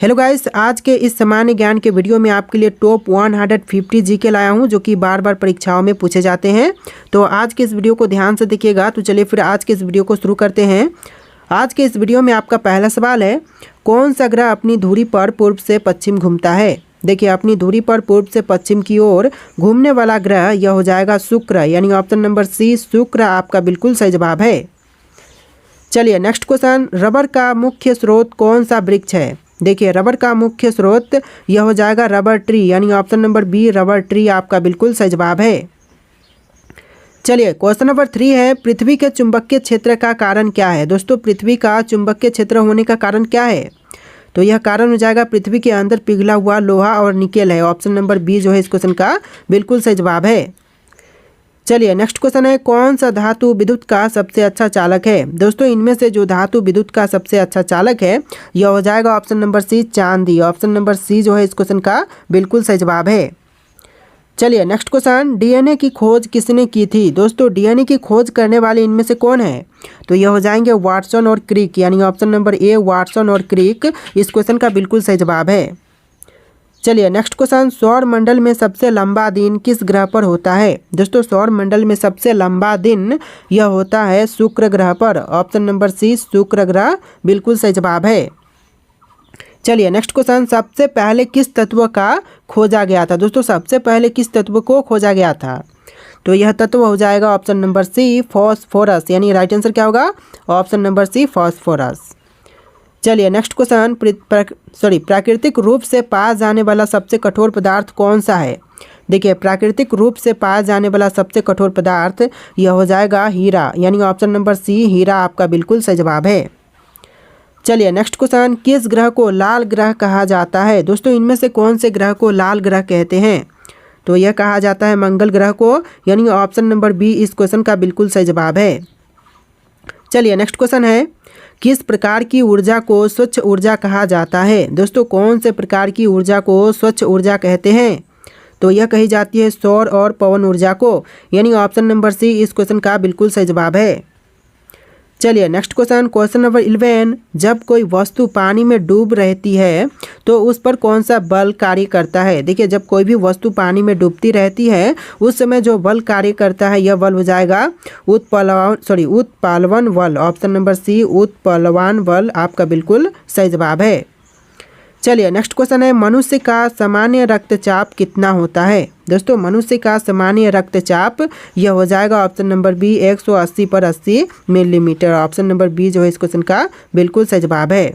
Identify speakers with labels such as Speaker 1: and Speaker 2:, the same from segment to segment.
Speaker 1: Hello guys, आज के इस सामान्य ज्ञान के वीडियो में आपके लिए टॉप 150 जीके लाया हूं जो कि बार बार परीक्षाओं में पूछे जाते हैं। तो आज के इस वीडियो को ध्यान से देखिएगा। तो चलिए फिर आज के इस वीडियो को शुरू करते हैं। आज के इस वीडियो में आपका पहला सवाल है, कौन सा ग्रह अपनी धुरी पर पूर्व से पश्चिम घूमता है। देखिए, अपनी धुरी पर पूर्व से पश्चिम की ओर घूमने वाला ग्रह यह हो जाएगा शुक्र, यानी ऑप्शन नंबर सी शुक्र आपका बिल्कुल सही जवाब है। चलिए नेक्स्ट क्वेश्चन, रबर का मुख्य स्रोत कौन सा वृक्ष है। देखिए, रबर का मुख्य स्रोत यह हो जाएगा रबर ट्री, यानी option number B rubber tree आपका बिल्कुल सही जवाब है। चलिए क्वेश्चन नंबर 3 है, पृथ्वी के चुंबकीय क्षेत्र का कारण क्या है। दोस्तों, पृथ्वी का चुंबकीय क्षेत्र होने का कारण क्या है, तो यह कारण हो जाएगा पृथ्वी के अंदर पिघला हुआ लोहा और निकेल है। ऑप्शन नंबर बी जो है इस क्वेश्चन का बिल्कुल सही जवाब है। चलिए नेक्स्ट क्वेश्चन है, कौन सा धातु विद्युत का सबसे अच्छा चालक है। दोस्तों, इनमें से जो धातु विद्युत का सबसे अच्छा चालक है यह हो जाएगा ऑप्शन नंबर सी चांदी। ऑप्शन नंबर सी जो है इस क्वेश्चन का बिल्कुल सही जवाब है। चलिए नेक्स्ट क्वेश्चन, डीएनए की खोज किसने की थी। दोस्तों, डीएनए की खोज करने वाले इनमें से कौन है, तो यह हो जाएंगे वाटसन और क्रिक, यानी ऑप्शन नंबर ए वाटसन और क्रिक इस क्वेश्चन का बिल्कुल सही जवाब है। चलिए नेक्स्ट क्वेश्चन, सौर मंडल में सबसे लंबा दिन किस ग्रह पर होता है। दोस्तों, सौर मंडल में सबसे लंबा दिन यह होता है शुक्र ग्रह पर। ऑप्शन नंबर सी शुक्र ग्रह बिल्कुल सही जवाब है। चलिए नेक्स्ट क्वेश्चन, सबसे पहले किस तत्व का खोजा गया था। दोस्तों, सबसे पहले किस तत्व को खोजा गया था, तो यह तत्व हो जाएगा ऑप्शन नंबर सी फॉस्फोरस, यानी राइट आंसर क्या होगा ऑप्शन नंबर सी फॉस्फोरस। चलिए नेक्स्ट क्वेश्चन, प्राकृतिक रूप से पाया जाने वाला सबसे कठोर पदार्थ कौन सा है। देखिए, प्राकृतिक रूप से पाया जाने वाला सबसे कठोर पदार्थ यह हो जाएगा हीरा, यानी ऑप्शन नंबर सी हीरा आपका बिल्कुल सही जवाब है। चलिए नेक्स्ट क्वेश्चन, किस ग्रह को लाल ग्रह कहा जाता है। दोस्तों, इनमें से कौन से ग्रह को लाल ग्रह कहते हैं, तो यह कहा जाता है मंगल ग्रह को, यानी ऑप्शन नंबर बी इस क्वेश्चन का बिल्कुल सही जवाब है। चलिए नेक्स्ट क्वेश्चन है, किस प्रकार की ऊर्जा को स्वच्छ ऊर्जा कहा जाता है। दोस्तों, कौन से प्रकार की ऊर्जा को स्वच्छ ऊर्जा कहते हैं, तो यह कही जाती है सौर और पवन ऊर्जा को, यानी ऑप्शन नंबर सी इस क्वेश्चन का बिल्कुल सही जवाब है। चलिए नेक्स्ट क्वेश्चन, क्वेश्चन नंबर 11, जब कोई वस्तु पानी में डूब रहती है तो उस पर कौन सा बल कार्य करता है। देखिए, जब कोई भी वस्तु पानी में डूबती रहती है उस समय जो बल कार्य करता है यह बल हो जाएगा उत्प्लावन बल। ऑप्शन नंबर सी उत्प्लावन बल आपका बिल्कुल सही जवाब है। चलिए नेक्स्ट क्वेश्चन है, मनुष्य का सामान्य रक्तचाप कितना होता है। दोस्तों, मनुष्य का सामान्य रक्तचाप यह हो जाएगा option number B 180/80 millimetre. Option number B जो है इस क्वेश्चन का बिल्कुल सही जवाब है।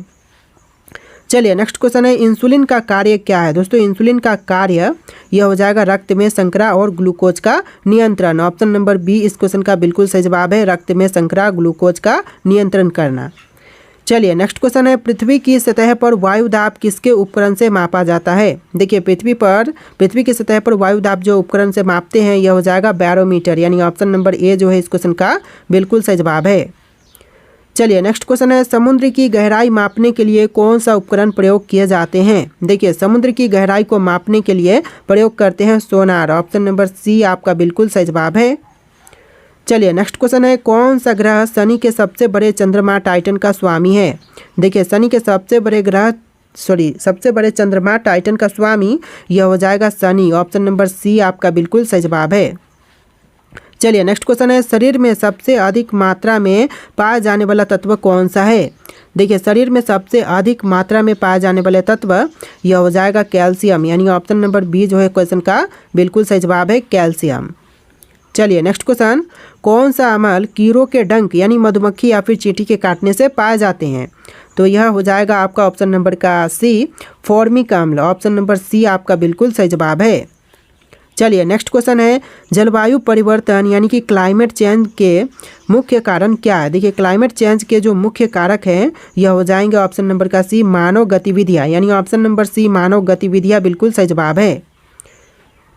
Speaker 1: चलिए नेक्स्ट क्वेश्चन है, इंसुलिन का कार्य क्या है। दोस्तों, इंसुलिन का कार्य यह हो जाएगा रक्त में शर्करा और ग्लूकोज का नियंत्रण। ऑप्शन नंबर बी इस क्वेश्चन का बिल्कुल सही जवाब है, रक्त में शर्करा ग्लूकोज का नियंत्रण करना। चलिए नेक्स्ट क्वेश्चन है, पृथ्वी की सतह पर वायु दाब किसके उपकरण से मापा जाता है। देखिए, पृथ्वी की सतह पर वायु दाब जो उपकरण से मापते हैं यह हो जाएगा बैरोमीटर, यानी ऑप्शन नंबर ए जो है इस क्वेश्चन का बिल्कुल सही जवाब है। चलिए नेक्स्ट क्वेश्चन है, समुद्र की गहराई मापने के लिए कौन सा उपकरण प्रयोग किए जाते हैं। देखिए, समुद्र की गहराई को मापने के लिए प्रयोग करते हैं सोनार। ऑप्शन नंबर सी आपका बिल्कुल सही जवाब है। चलिए नेक्स्ट क्वेश्चन है, कौन सा ग्रह शनि के सबसे बड़े चंद्रमा टाइटन का स्वामी है। देखिए, शनि के सबसे बड़े चंद्रमा टाइटन का स्वामी यह हो जाएगा शनि। ऑप्शन नंबर सी आपका बिल्कुल सही जवाब है। चलिए नेक्स्ट क्वेश्चन है, शरीर में सबसे अधिक मात्रा में पाया जाने वाला तत्व कौन सा है। देखिए, शरीर में सबसे अधिक मात्रा में पाया जाने वाले तत्व यह हो जाएगा कैल्शियम, यानी ऑप्शन नंबर बी जो है क्वेश्चन का बिल्कुल सही जवाब है कैल्शियम। चलिए नेक्स्ट क्वेश्चन, कौन सा अम्ल कीड़ों के डंक यानी मधुमक्खी या फिर चींटी के काटने से पाए जाते हैं, तो यह हो जाएगा आपका ऑप्शन नंबर का सी फॉर्मिक अम्ल। ऑप्शन नंबर सी आपका बिल्कुल सही जवाब है। चलिए नेक्स्ट क्वेश्चन है, जलवायु परिवर्तन यानी कि क्लाइमेट चेंज के मुख्य कारण क्या है। देखिए, क्लाइमेट चेंज के जो मुख्य कारक हैं यह हो जाएंगे ऑप्शन नंबर का सी मानव गतिविधियाँ, यानी ऑप्शन नंबर सी मानव गतिविधियाँ बिल्कुल सही जवाब है।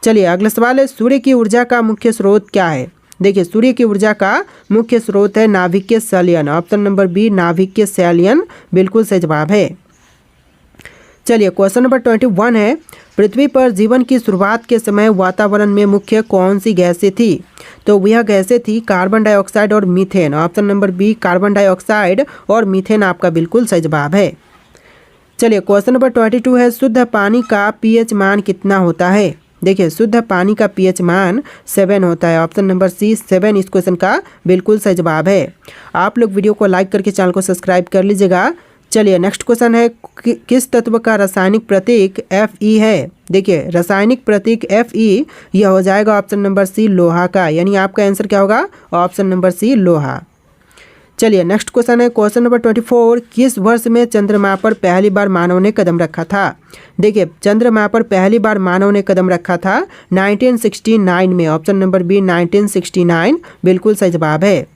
Speaker 1: चलिए अगला सवाल है, सूर्य की ऊर्जा का मुख्य स्रोत क्या है। देखिए, सूर्य की ऊर्जा का मुख्य स्रोत है नाभिकीय संलयन। ऑप्शन नंबर बी नाभिकीय संलयन बिल्कुल सही जवाब है। चलिए क्वेश्चन नंबर 21 है, पृथ्वी पर जीवन की शुरुआत के समय वातावरण में मुख्य कौन सी गैसें थी, तो वह गैसें थी कार्बन डाइऑक्साइड और methane. Option number B carbon dioxide और मीथेन आपका बिल्कुल सही जवाब है। चलिए क्वेश्चन नंबर 22 है, शुद्ध पानी का पीएच मान कितना होता है। देखिए शुद्ध पानी का पीएच मान 7 होता है। ऑप्शन नंबर सी 7 इस क्वेश्चन का बिल्कुल सही जवाब है। आप लोग वीडियो को लाइक करके चैनल को सब्सक्राइब कर लीजिएगा। चलिए नेक्स्ट क्वेश्चन है, किस तत्व का रासायनिक प्रतीक Fe है। देखिए रासायनिक प्रतीक Fe यह हो जाएगा ऑप्शन नंबर सी लोहा का, यानी आपका आंसर क्या होगा, ऑप्शन नंबर सी लोहा। चलिए नेक्स्ट क्वेश्चन है, क्वेश्चन नंबर 24, किस वर्ष में चंद्रमा पर पहली बार मानव ने कदम रखा था। देखिए चंद्रमा पर पहली बार मानव ने कदम रखा था 1969 में। ऑप्शन नंबर बी 1969 बिल्कुल सही जवाब है।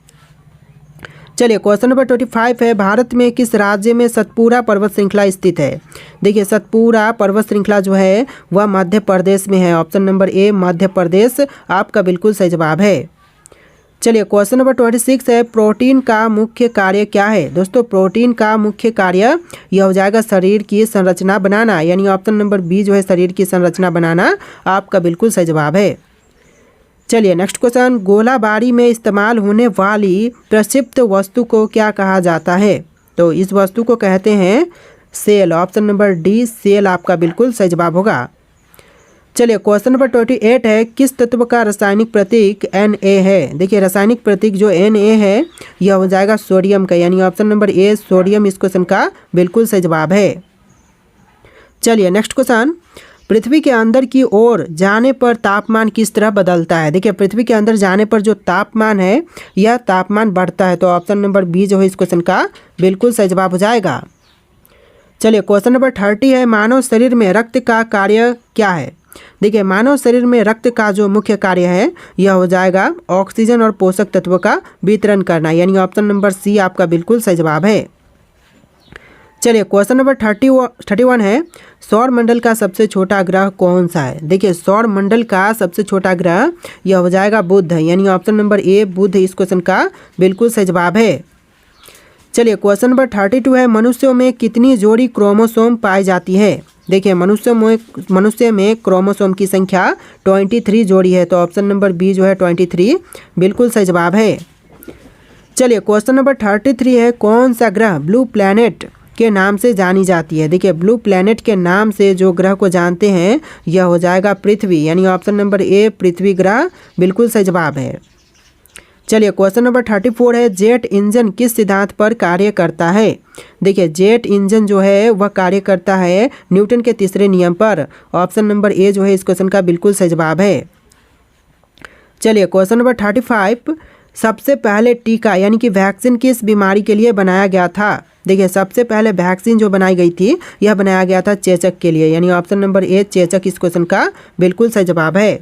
Speaker 1: चलिए क्वेश्चन नंबर 25 है, भारत में किस राज्य में सतपुरा पर्वत श्रृंखला स्थित है। देखिए सतपुरा पर्वत श्रृंखला जो है वह मध्य प्रदेश में है। Option number A Madhya Pradesh आपका बिल्कुल सही जवाब है। चलिए क्वेश्चन नंबर 26 है, प्रोटीन का मुख्य कार्य क्या है। दोस्तों प्रोटीन का मुख्य कार्य यह हो जाएगा शरीर की संरचना बनाना, यानी ऑप्शन नंबर बी जो है शरीर की संरचना बनाना आपका बिल्कुल सही जवाब है। चलिए नेक्स्ट क्वेश्चन, गोलाबारी में इस्तेमाल होने वाली प्रक्षिप्त वस्तु को क्या कहा जाता है। तो इस वस्तु को कहते हैं cell. Option number D cell आपका बिल्कुल सही जवाब होगा। चलिए क्वेश्चन नंबर 28 है, किस तत्व का रासायनिक प्रतीक Na है। देखिए रासायनिक प्रतीक जो Na है यह हो जाएगा सोडियम का, यानी ऑप्शन नंबर ए सोडियम इस क्वेश्चन का बिल्कुल सही जवाब है। चलिए नेक्स्ट क्वेश्चन, पृथ्वी के अंदर की ओर जाने पर तापमान किस तरह बदलता है। देखिए पृथ्वी के अंदर जाने पर जो तापमान है यह तापमान बढ़ता है। तो ऑप्शन नंबर बी जो है इस क्वेश्चन का बिल्कुल सही जवाब हो जाएगा। चलिए क्वेश्चन नंबर 30 है, मानव शरीर में रक्त का कार्य क्या है। देखिए मानव शरीर में रक्त का जो मुख्य कार्य है यह हो जाएगा ऑक्सीजन और पोषक तत्वों का वितरण करना, यानी ऑप्शन नंबर सी आपका बिल्कुल सही जवाब है। चलिए क्वेश्चन नंबर 31 है, सौर मंडल का सबसे छोटा ग्रह कौन सा है। देखिए सौर मंडल का सबसे छोटा ग्रह यह हो जाएगा बुध, यानी ऑप्शन नंबर ए बुध इस क्वेश्चन का बिल्कुल सही जवाब है। चलिए क्वेश्चन नंबर 32 है, मनुष्यों में कितनी जोड़ी क्रोमोसोम पाई जाती है। देखिए मनुष्य में क्रोमोसोम की संख्या 23 जोड़ी है। तो ऑप्शन नंबर बी जो है 23 बिल्कुल सही जवाब है। चलिए क्वेश्चन नंबर 33 है, कौन सा ग्रह ब्लू प्लैनेट के नाम से जानी जाती है। देखिए ब्लू प्लैनेट के नाम से जो ग्रह को जानते हैं यह हो जाएगा पृथ्वी, यानी ऑप्शन नंबर ए पृथ्वी ग्रह बिल्कुल सही जवाब है। चलिए क्वेश्चन नंबर 34 है, जेट इंजन किस सिद्धांत पर कार्य करता है। देखिए जेट इंजन जो है वह कार्य करता है न्यूटन के तीसरे नियम पर। ऑप्शन नंबर ए जो है इस क्वेश्चन का बिल्कुल सही जवाब है। चलिए क्वेश्चन नंबर 35, सबसे पहले टीका यानी कि वैक्सीन किस बीमारी के लिए बनाया गया था। देखिए सबसे पहले वैक्सीन जो बनाई गई थी यह बनाया गया था चेचक के लिए, यानी ऑप्शन नंबर ए चेचक इस क्वेश्चन का बिल्कुल सही जवाब है।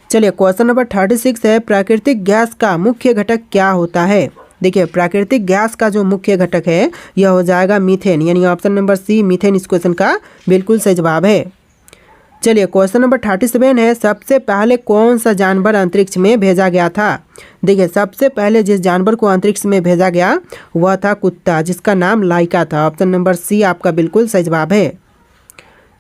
Speaker 1: चलिए क्वेश्चन नंबर 36 है, प्राकृतिक गैस का मुख्य घटक क्या होता है। देखिए प्राकृतिक गैस का जो मुख्य घटक है यह हो जाएगा मीथेन, यानी ऑप्शन नंबर सी मीथेन इस क्वेश्चन का बिल्कुल सही जवाब है। चलिए क्वेश्चन नंबर 37 है, सबसे पहले कौन सा जानवर अंतरिक्ष में भेजा गया था। देखिए सबसे पहले जिस जानवर को अंतरिक्ष में भेजा गया वह था कुत्ता, जिसका नाम लाइका था। ऑप्शन नंबर सी आपका बिल्कुल सही जवाब है।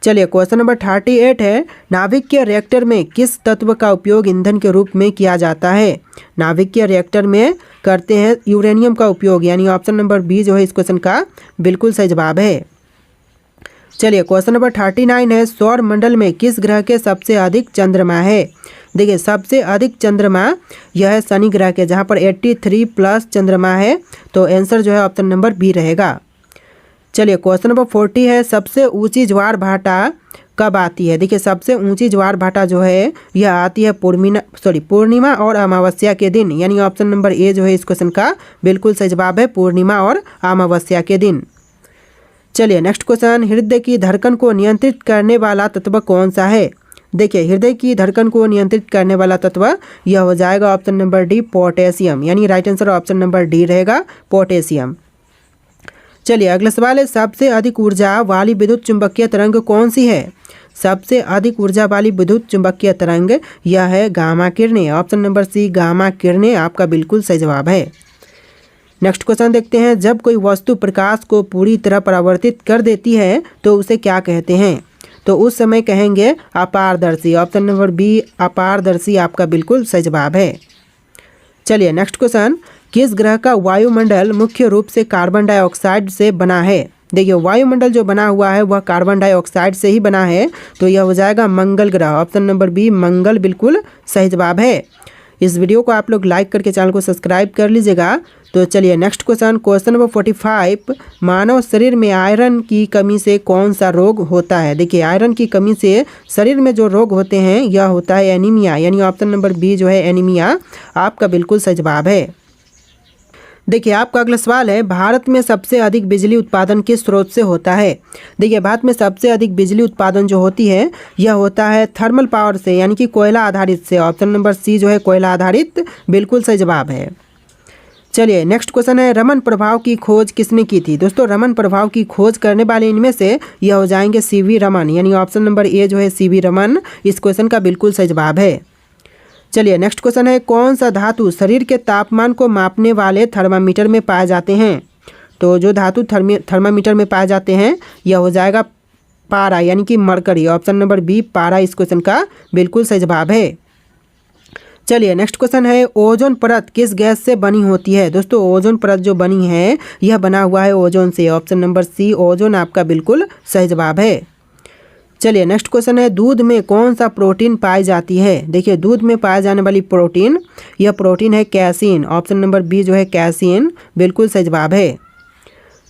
Speaker 1: चलिए क्वेश्चन नंबर 38 है, नाभिकीय रिएक्टर में किस तत्व का उपयोग ईंधन के रूप में किया जाता है। नाभिकीय रिएक्टर में करते हैं यूरेनियम का उपयोग, यानी ऑप्शन नंबर बी जो है इस क्वेश्चन का बिल्कुल सही जवाब है। चलिए क्वेश्चन नंबर 39 है, सौर मंडल में किस ग्रह के सबसे अधिक चंद्रमा है। देखिए सबसे अधिक चंद्रमा यह है शनि ग्रह के, जहाँ पर 83 प्लस चंद्रमा है। तो आंसर जो है ऑप्शन नंबर बी रहेगा। चलिए क्वेश्चन नंबर 40 है, सबसे ऊंची ज्वार भाटा कब आती है। देखिए सबसे ऊंची ज्वार भाटा जो है यह आती है पूर्णिमा और अमावस्या के दिन, यानी ऑप्शन नंबर ए जो है इस क्वेश्चन का बिल्कुल सही जवाब है, पूर्णिमा और अमावस्या के दिन। चलिए नेक्स्ट क्वेश्चन, हृदय की धड़कन को नियंत्रित करने वाला तत्व कौन सा है। देखिए हृदय की धड़कन को नियंत्रित करने वाला तत्व यह हो जाएगा ऑप्शन नंबर डी पोटेशियम, यानी right answer option number D रहेगा पोटेशियम। चलिए अगला सवाल है, सबसे अधिक ऊर्जा वाली विद्युत चुंबकीय तरंग कौन सी है। सबसे अधिक ऊर्जा वाली विद्युत चुंबकीय तरंग यह है गामा किरणें, ऑप्शन नंबर सी गामा किरणें आपका बिल्कुल सही जवाब है। नेक्स्ट क्वेश्चन देखते हैं, जब कोई वस्तु प्रकाश को पूरी तरह परावर्तित कर देती है तो उसे क्या कहते हैं। तो उस समय कहेंगे अपारदर्शी, ऑप्शन नंबर बी अपारदर्शी आपका बिल्कुल सही जवाब है। चलिए नेक्स्ट क्वेश्चन, किस ग्रह का वायुमंडल मुख्य रूप से कार्बन डाइऑक्साइड से बना है। देखिए वायुमंडल जो बना हुआ है वह कार्बन डाइऑक्साइड से ही बना है, तो यह हो जाएगा मंगल ग्रह। ऑप्शन नंबर बी मंगल बिल्कुल सही जवाब है। इस वीडियो को आप लोग लाइक करके चैनल को सब्सक्राइब कर लीजिएगा। तो चलिए नेक्स्ट क्वेश्चन नंबर 45, मानव शरीर में आयरन की कमी से कौन सा रोग होता है। देखिए आयरन की कमी से शरीर में जो रोग होते हैं यह होता है एनीमिया, यानी ऑप्शन नंबर बी जो है एनीमिया आपका बिल्कुल सही जवाब है। देखिए आपका अगला सवाल है, भारत में सबसे अधिक बिजली उत्पादन किस स्रोत से होता है। देखिए भारत में सबसे अधिक बिजली उत्पादन जो होती है यह होता है थर्मल पावर से, यानी कि कोयला आधारित से। ऑप्शन नंबर सी जो है कोयला आधारित बिल्कुल सही जवाब है। चलिए नेक्स्ट क्वेश्चन है, रमन प्रभाव की खोज किसने की थी। दोस्तों रमन प्रभाव की खोज करने वाले इनमें से यह हो जाएंगे सीवी रमन, यानी ऑप्शन नंबर ए जो है सीवी रमन इस क्वेश्चन का बिल्कुल सही जवाब है। चलिए नेक्स्ट क्वेश्चन है, कौन सा धातु शरीर के तापमान को मापने वाले थर्मामीटर में पाए जाते हैं। तो जो धातु थर्मामीटर में पाए जाते हैं यह हो जाएगा पारा, यानी कि मरकरी। ऑप्शन नंबर बी पारा इस क्वेश्चन का बिल्कुल सही जवाब है। चलिए नेक्स्ट क्वेश्चन है, ओजोन परत किस गैस से बनी होती है। दोस्तों ओजोन परत जो बनी है यह बना हुआ है ओजोन से। ऑप्शन नंबर सी ओजोन आपका बिल्कुल सही जवाब है। चलिए नेक्स्ट क्वेश्चन है, दूध में कौन सा प्रोटीन पाई जाती है। देखिए दूध में पाए जाने वाली प्रोटीन यह प्रोटीन है कैसीन। ऑप्शन नंबर बी जो है कैसीन बिल्कुल सही जवाब है।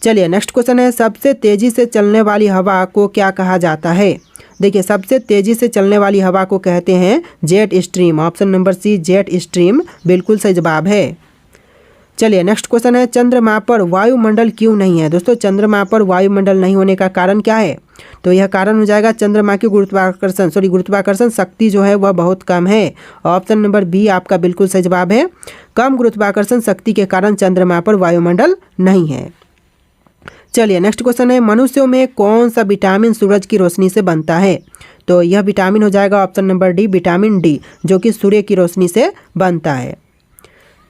Speaker 1: चलिए नेक्स्ट क्वेश्चन है, सबसे तेज़ी से चलने वाली हवा को क्या कहा जाता है। देखिए सबसे तेज़ी से चलने वाली हवा को कहते हैं jet stream. Option number C jet stream बिल्कुल सही जवाब है। चलिए नेक्स्ट क्वेश्चन है, चंद्रमा पर वायुमंडल क्यों नहीं है। दोस्तों चंद्रमा पर वायुमंडल नहीं होने का कारण क्या है। तो यह कारण हो जाएगा चंद्रमा की गुरुत्वाकर्षण शक्ति जो है वह बहुत कम है। ऑप्शन नंबर बी आपका बिल्कुल सही जवाब है। कम गुरुत्वाकर्षण शक्ति के कारण चंद्रमा पर वायुमंडल नहीं है। चलिए नेक्स्ट क्वेश्चन है, मनुष्यों में कौन सा विटामिन सूरज की रोशनी से बनता है। तो यह विटामिन हो जाएगा option number D vitamin D, जो कि सूर्य की रोशनी से बनता है।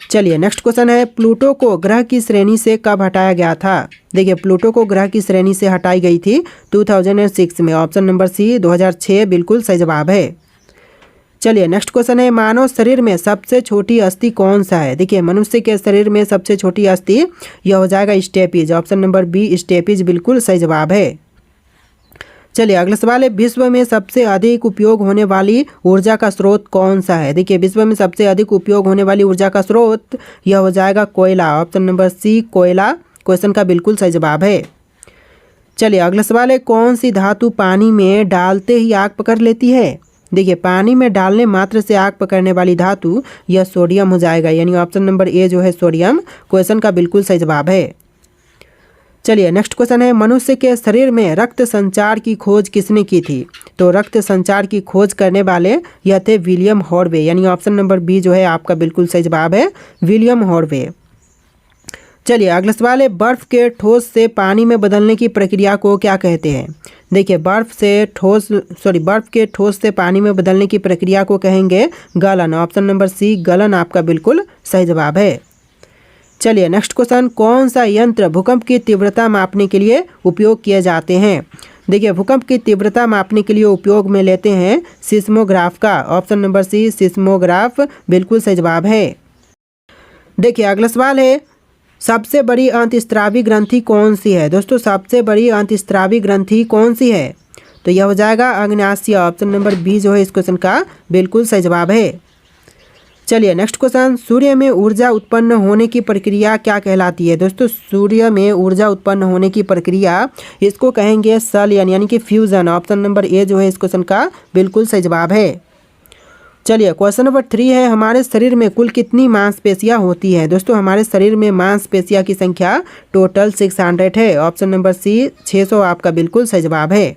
Speaker 1: चलिए नेक्स्ट क्वेश्चन है, प्लूटो को ग्रह की श्रेणी से कब हटाया गया था। देखिए प्लूटो को ग्रह की श्रेणी से हटाई गई थी 2006 में। ऑप्शन नंबर सी 2006 बिल्कुल सही जवाब है। चलिए नेक्स्ट क्वेश्चन है, मानव शरीर में सबसे छोटी अस्थि कौन सा है। देखिए मनुष्य के शरीर में सबसे छोटी अस्थि यह हो जाएगा stapes. Option number B stapes बिल्कुल सही जवाब है। चलिए अगला सवाल है, विश्व में सबसे अधिक उपयोग होने वाली ऊर्जा का स्रोत कौन सा है। देखिए विश्व में सबसे अधिक उपयोग होने वाली ऊर्जा का स्रोत यह हो जाएगा कोयला। ऑप्शन नंबर सी कोयला क्वेश्चन का बिल्कुल सही जवाब है। चलिए अगला सवाल है, कौन सी धातु पानी में डालते ही आग पकड़ लेती है। देखिए पानी में डालने मात्र से आग पकड़ने वाली धातु यह सोडियम हो जाएगा, यानी ऑप्शन नंबर ए जो है सोडियम क्वेश्चन का बिल्कुल सही जवाब है। चलिए नेक्स्ट क्वेश्चन है, मनुष्य के शरीर में रक्त संचार की खोज किसने की थी। तो रक्त संचार की खोज करने वाले यह थे विलियम हॉर्वे, यानी ऑप्शन नंबर बी जो है आपका बिल्कुल सही जवाब है विलियम हॉर्वे। चलिए अगला सवाल है, बर्फ के ठोस से पानी में बदलने की प्रक्रिया को क्या कहते हैं। देखिए बर्फ के ठोस से पानी में बदलने की प्रक्रिया को कहेंगे गलन। ऑप्शन नंबर सी गलन आपका बिल्कुल सही जवाब है। चलिए नेक्स्ट क्वेश्चन, कौन सा यंत्र भूकंप की तीव्रता मापने के लिए उपयोग किए जाते हैं। देखिए भूकंप की तीव्रता मापने के लिए उपयोग में लेते हैं सिस्मोग्राफ का। ऑप्शन नंबर सी सिस्मोग्राफ बिल्कुल सही जवाब है। देखिए अगला सवाल है, सबसे बड़ी अंतःस्रावी ग्रंथि कौन सी है। दोस्तों सबसे बड़ी अंतःस्रावी ग्रंथि कौन सी है। तो यह हो जाएगा अग्नाशय। ऑप्शन नंबर बी जो है इस क्वेश्चन का बिल्कुल सही जवाब है। चलिए नेक्स्ट क्वेश्चन, सूर्य में ऊर्जा उत्पन्न होने की प्रक्रिया क्या कहलाती है। दोस्तों सूर्य में ऊर्जा उत्पन्न होने की प्रक्रिया इसको कहेंगे संलयन, यानी कि फ्यूजन। ऑप्शन नंबर ए जो है इस क्वेश्चन का बिल्कुल सही जवाब है। चलिए क्वेश्चन नंबर 3 है, हमारे शरीर में कुल कितनी मांसपेशियां होती हैं। दोस्तों हमारे शरीर में मांसपेशियां की संख्या टोटल 600 है। ऑप्शन नंबर सी 600 आपका बिल्कुल सही जवाब है।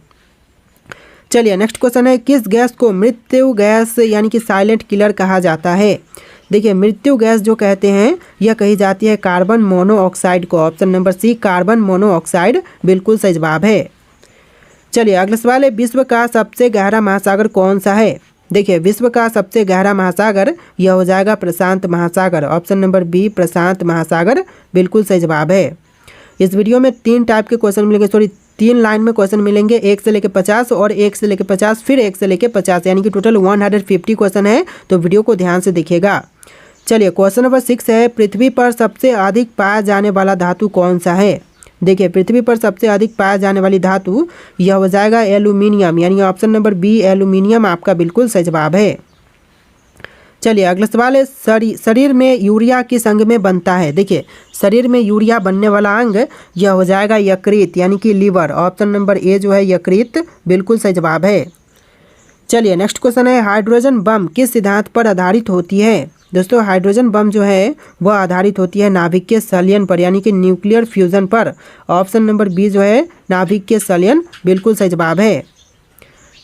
Speaker 1: चलिए नेक्स्ट क्वेश्चन है, किस गैस को मृत्यु गैस यानी कि साइलेंट किलर कहा जाता है। देखिए मृत्यु गैस जो कहते हैं यह कही जाती है कार्बन मोनोऑक्साइड को। Option number C carbon monoxide बिल्कुल सही जवाब है। चलिए अगला सवाल है, विश्व का सबसे गहरा महासागर कौन सा है। देखिए विश्व का सबसे गहरा महासागर यह हो जाएगा प्रशांत महासागर। ऑप्शन नंबर बी प्रशांत महासागर बिल्कुल सही जवाब है। इस वीडियो में 3 टाइप के क्वेश्चन मिलेंगे, 3 लाइन में क्वेश्चन मिलेंगे, 1 से लेकर 50 और 1 से लेकर 50 फिर 1 से लेकर 50, यानी कि टोटल 150 क्वेश्चन है। तो वीडियो को ध्यान से देखिएगा। चलिए क्वेश्चन नंबर 6 है, पृथ्वी पर सबसे अधिक पाया जाने वाला धातु कौन सा है। देखिए पृथ्वी पर सबसे अधिक पाया जाने वाली धातु यह हो जाएगा एल्यूमिनियम, यानी ऑप्शन नंबर बी एल्यूमिनियम आपका बिल्कुल सही जवाब है। चलिए अगला सवाल है, शरीर में यूरिया किस अंग में बनता है। देखिए शरीर में यूरिया बनने वाला अंग यह हो जाएगा यकृत, यानी कि लीवर। ऑप्शन नंबर ए जो है यकृत बिल्कुल सही जवाब है। चलिए नेक्स्ट क्वेश्चन है, हाइड्रोजन बम किस सिद्धांत पर आधारित होती है। दोस्तों हाइड्रोजन बम जो है वह आधारित होती है नाभिक के संलयन पर, यानी कि न्यूक्लियर फ्यूजन पर। ऑप्शन नंबर बी जो है नाभिक के संलयन बिल्कुल सही जवाब है।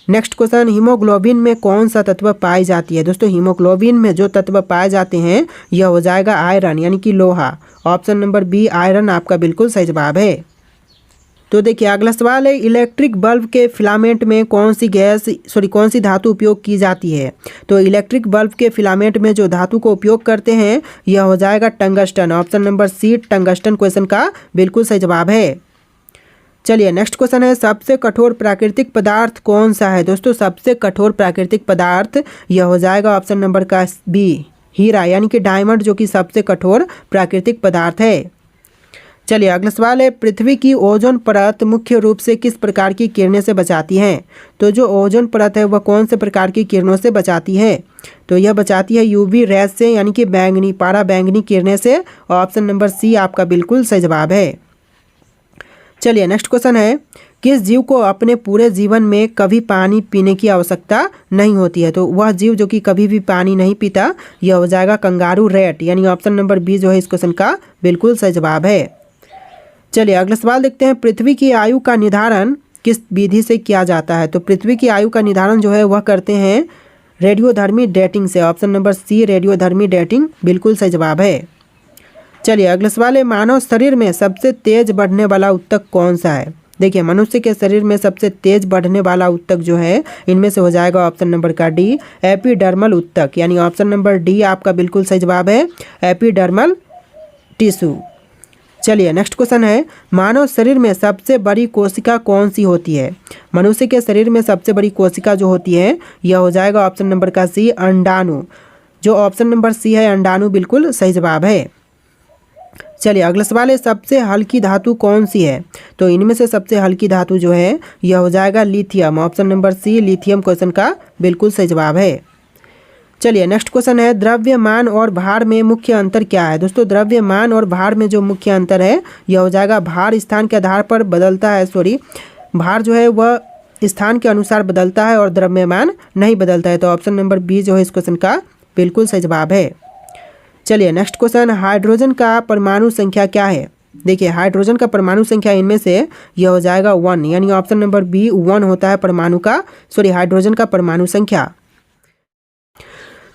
Speaker 1: नेक्स्ट क्वेश्चन, हीमोग्लोबिन में कौन सा तत्व पाई जाती है। दोस्तों हीमोग्लोबिन में जो तत्व पाए जाते हैं यह हो जाएगा आयरन, यानी कि लोहा। ऑप्शन नंबर बी आयरन आपका बिल्कुल सही जवाब है। तो देखिए अगला सवाल है, इलेक्ट्रिक बल्ब के फिलामेंट में कौन सी धातु उपयोग की जाती है। तो इलेक्ट्रिक बल्ब के फिलामेंट में जो धातु को उपयोग करते हैं यह हो जाएगा tungsten. Option number C tungsten question का बिल्कुल सही जवाब है। चलिए नेक्स्ट क्वेश्चन है, सबसे कठोर प्राकृतिक पदार्थ कौन सा है। दोस्तों सबसे कठोर प्राकृतिक पदार्थ यह हो जाएगा ऑप्शन नंबर का बी हीरा, यानी कि डायमंड जो कि सबसे कठोर प्राकृतिक पदार्थ है। चलिए अगला सवाल है, पृथ्वी की ओजोन परत मुख्य रूप से किस प्रकार की किरणें से बचाती है। तो जो ओजोन परत है वह कौन से प्रकार की किरणों से बचाती है। तो यह बचाती है यूवी रेज से, यानी कि बैंगनी पारा बैंगनी किरणें से। ऑप्शन नंबर सी आपका बिल्कुल सही जवाब है। चलिए नेक्स्ट क्वेश्चन है, किस जीव को अपने पूरे जीवन में कभी पानी पीने की आवश्यकता नहीं होती है। तो वह जीव जो कि कभी भी पानी नहीं पीता यह हो जाएगा कंगारू रैट, यानी ऑप्शन नंबर बी जो है इस क्वेश्चन का बिल्कुल सही जवाब है। चलिए अगला सवाल देखते हैं, पृथ्वी की आयु का निर्धारण किस विधि से किया जाता है। तो पृथ्वी की आयु का निर्धारण जो है वह करते हैं रेडियोधर्मी डेटिंग से। ऑप्शन नंबर सी रेडियोधर्मी डेटिंग बिल्कुल सही जवाब है। चलिए अगला सवाल है, मानव शरीर में सबसे तेज बढ़ने वाला उत्तक कौन सा है। देखिए मनुष्य के शरीर में सबसे तेज बढ़ने वाला उत्तक जो है इनमें से हो जाएगा ऑप्शन नंबर का डी एपिडर्मल उत्तक, यानी ऑप्शन नंबर डी आपका बिल्कुल सही जवाब है एपिडर्मल टिश्यू। चलिए नेक्स्ट क्वेश्चन है, मानव शरीर में सबसे बड़ी कोशिका कौन सी होती है। मनुष्य के शरीर में सबसे बड़ी कोशिका जो होती है यह हो जाएगा ऑप्शन नंबर का सी अंडाणु। जो ऑप्शन नंबर सी है अंडाणु बिल्कुल सही जवाब है। चलिए अगला सवाल है, सबसे हल्की धातु कौन सी है। तो इनमें से सबसे हल्की धातु जो है यह हो जाएगा lithium. Option number C lithium question का बिल्कुल सही जवाब है। चलिए नेक्स्ट क्वेश्चन है, द्रव्यमान और भार में मुख्य अंतर क्या है। दोस्तों द्रव्यमान और भार में जो मुख्य अंतर है यह हो जाएगा भार स्थान के आधार पर बदलता है, भार जो है वह स्थान के अनुसार बदलता है और द्रव्यमान नहीं बदलता है। तो ऑप्शन नंबर बी जो है इस क्वेश्चन का बिल्कुल सही जवाब है। चलिए नेक्स्ट क्वेश्चन, हाइड्रोजन का परमाणु संख्या क्या है। देखिए हाइड्रोजन का परमाणु संख्या इनमें से यह हो जाएगा 1, यानी ऑप्शन नंबर बी 1 होता है हाइड्रोजन का परमाणु संख्या।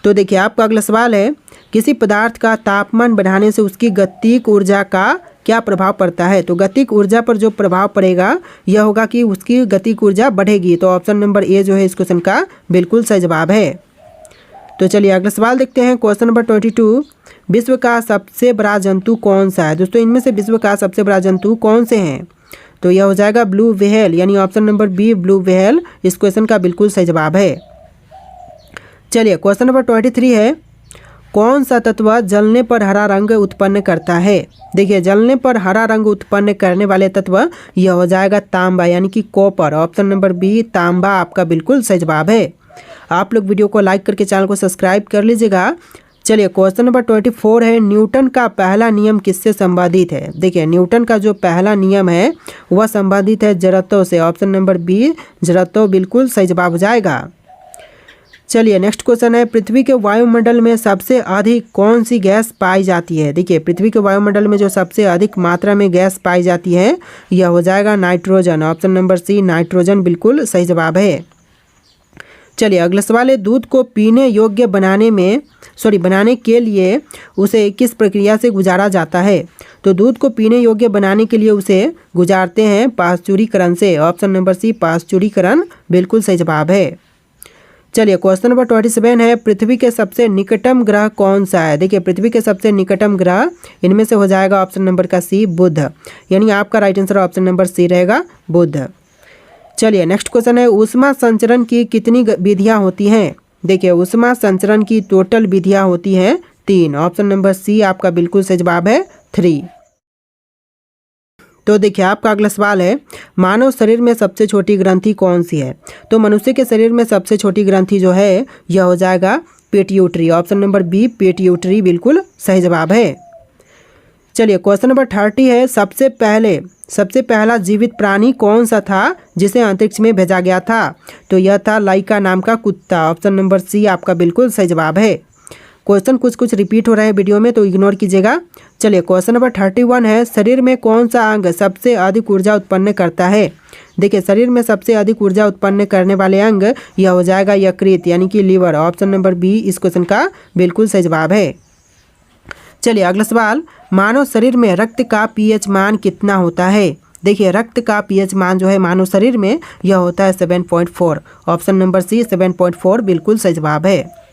Speaker 1: तो देखिए आपका अगला सवाल है, किसी पदार्थ का तापमान बढ़ाने से उसकी गतिक ऊर्जा का क्या प्रभाव पड़ता है। तो गतिक ऊर्जा पर जो प्रभाव पड़ेगा यह होगा कि उसकी गतिक ऊर्जा बढ़ेगी। तो ऑप्शन नंबर ए जो है इस क्वेश्चन का बिल्कुल सही जवाब है। तो चलिए अगला सवाल देखते हैं, क्वेश्चन नंबर 22, विश्व का सबसे बड़ा जंतु कौन सा है। दोस्तों इनमें से विश्व का सबसे बड़ा जंतु कौन से हैं। तो यह हो जाएगा ब्लू व्हेल, यानी option number B blue whale इस क्वेश्चन का बिल्कुल सही जवाब है। चलिए क्वेश्चन नंबर 23 है, कौन सा तत्व जलने पर हरा रंग उत्पन्न करता है। देखिए जलने पर हरा रंग उत्पन्न करने वाले तत्व यह हो जाएगा तांबा, यानी कि कॉपर। ऑप्शन नंबर बी तांबा आपका बिल्कुल सही जवाब है। आप लोग वीडियो को लाइक करके चैनल को सब्सक्राइब कर लीजिएगा। चलिए क्वेश्चन नंबर 24 है, न्यूटन का पहला नियम किससे संबंधित है। देखिए न्यूटन का जो पहला नियम है वह संबंधित है जड़त्व से। ऑप्शन नंबर बी जड़त्व बिल्कुल सही जवाब हो जाएगा। चलिए नेक्स्ट क्वेश्चन है, पृथ्वी के वायुमंडल में सबसे अधिक कौन सी गैस पाई जाती है। देखिए पृथ्वी के वायुमंडल में जो सबसे अधिक मात्रा में गैस पाई जाती है यह हो जाएगा nitrogen. Option number C nitrogen बिल्कुल सही जवाब है। चलिए अगला सवाल है, दूध को पीने योग्य बनाने के लिए उसे किस प्रक्रिया से गुजारा जाता है। तो दूध को पीने योग्य बनाने के लिए उसे गुजारते हैं पाश्चुरीकरण से। ऑप्शन नंबर सी पाश्चुरीकरण बिल्कुल सही जवाब है। चलिए क्वेश्चन नंबर 27 है, पृथ्वी के सबसे निकटम ग्रह कौन सा है। देखिए पृथ्वी के सबसे निकटम ग्रह इनमें से हो जाएगा ऑप्शन नंबर का सी बुध, यानी आपका right answer option number C रहेगा बुध। चलिए नेक्स्ट क्वेश्चन है, ऊष्मा संचरण की कितनी विधियां होती हैं। देखिए ऊष्मा संचरण की टोटल विधियां होती हैं 3। ऑप्शन नंबर सी आपका बिल्कुल सही जवाब है 3। तो देखिए आपका अगला सवाल है, मानव शरीर में सबसे छोटी ग्रंथि कौन सी है? तो मनुष्य के शरीर में सबसे छोटी ग्रंथि जो है यह हो जाएगा pituitary. Option number B pituitary बिल्कुल सही जवाब है। चलिए क्वेश्चन नंबर 30 है, सबसे पहला जीवित प्राणी कौन सा था जिसे अंतरिक्ष में भेजा गया था? तो यह था लाइका नाम का कुत्ता। ऑप्शन नंबर सी आपका बिल्कुल सही जवाब है। क्वेश्चन कुछ रिपीट हो रहे हैं वीडियो में तो इग्नोर कीजिएगा। चलिए क्वेश्चन नंबर 31 है, शरीर में कौन सा अंग सबसे अधिक ऊर्जा उत्पन्न करता है? देखिए शरीर में सबसे अधिक ऊर्जा उत्पन्न करने वाले अंग यह हो जाएगा यकृत यानी कि लीवर। ऑप्शन नंबर बी इस क्वेश्चन का बिल्कुल सही जवाब है। चलिए अगला सवाल, मानव शरीर में रक्त का पीएच मान कितना होता है? देखिए रक्त का पीएच मान जो है मानव शरीर में यह होता है 7.4। ऑप्शन नंबर सी 7.4 बिल्कुल सही जवाब है।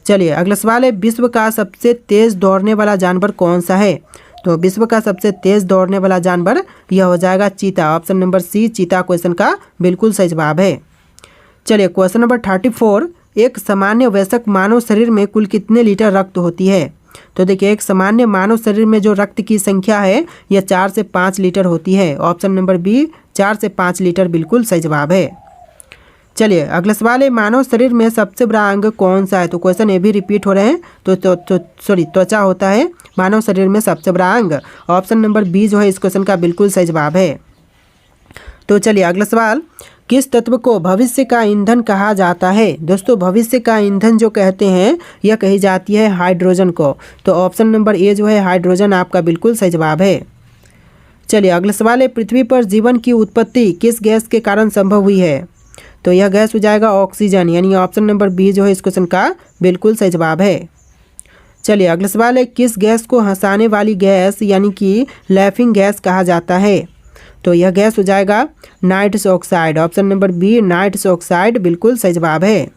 Speaker 1: चलिए अगला सवाल है, विश्व का सबसे तेज दौड़ने वाला जानवर कौन सा है? तो विश्व का सबसे तेज दौड़ने वाला जानवर यह हो जाएगा चीता। ऑप्शन नंबर सी चीता क्वेश्चन का बिल्कुल सही जवाब है। चलिए क्वेश्चन नंबर 34, एक सामान्य वयस्क मानव शरीर में कुल कितने लीटर रक्त होती है? तो देखिए एक सामान्य मानव शरीर में जो रक्त की संख्या है यह 4 से 5 लीटर होती है। ऑप्शन नंबर बी 4 से 5 लीटर बिल्कुल सही जवाब है। चलिए अगला सवाल है, मानव शरीर में सबसे बड़ा अंग कौन सा है? तो क्वेश्चन ये भी रिपीट हो रहे हैं त्वचा होता है मानव शरीर में सबसे बड़ा अंग। ऑप्शन नंबर बी जो है इस क्वेश्चन का बिल्कुल सही जवाब है। तो चलिए अगला सवाल, किस तत्व को भविष्य का ईंधन कहा जाता है? दोस्तों भविष्य का ईंधन जो कहते हैं यह कही जाती है हाइड्रोजन को। तो ऑप्शन नंबर ए जो है हाइड्रोजन आपका बिल्कुल सही जवाब है। चलिए अगला सवाल है, पृथ्वी पर जीवन की उत्पत्ति किस गैस के कारण संभव हुई है? तो यह गैस हो जाएगा ऑक्सीजन यानी ऑप्शन नंबर बी जो है इस क्वेश्चन का बिल्कुल सही जवाब है। चलिए अगला सवाल है, किस गैस को हंसाने वाली गैस यानी कि लैफिंग गैस कहा जाता है? तो यह गैस हो जाएगा nitrous oxide. Option number B nitrous oxide बिल्कुल सही जवाब है।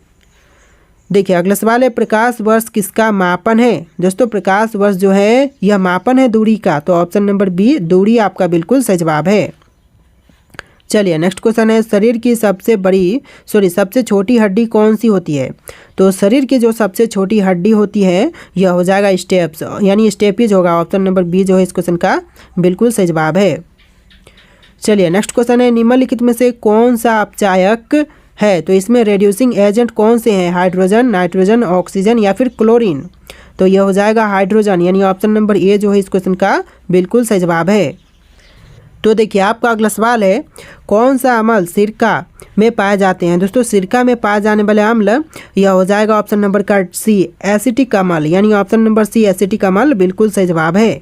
Speaker 1: देखिए अगला सवाल है, प्रकाश वर्ष किसका मापन है? दोस्तों प्रकाश वर्ष जो है यह मापन है दूरी का। तो ऑप्शन नंबर बी दूरी आपका बिल्कुल सही जवाब है। चलिए नेक्स्ट क्वेश्चन है, शरीर की सबसे छोटी हड्डी कौन सी होती है? तो शरीर की जो सबसे छोटी हड्डी होती है यह हो जाएगा स्टेप्स यानी स्टेपीज होगा। ऑप्शन नंबर बी जो है इस क्वेश्चन का बिल्कुल सही जवाब है। चलिए नेक्स्ट क्वेश्चन है, निम्नलिखित में से कौन सा अपचायक है? तो इसमें रेड्यूसिंग एजेंट कौन से हैं? हाइड्रोजन, नाइट्रोजन, ऑक्सीजन या फिर क्लोरीन? तो यह हो जाएगा हाइड्रोजन यानी ऑप्शन नंबर ए जो है इस क्वेश्चन का बिल्कुल सही जवाब है। तो देखिए आपका अगला सवाल है, कौन सा अम्ल सिरका में पाए जाते हैं? दोस्तों सिरका में पाए जाने वाले अम्ल यह हो जाएगा ऑप्शन नंबर का सी एसिटिक अम्ल यानी ऑप्शन नंबर सी एसिटिक अम्ल बिल्कुल सही जवाब है।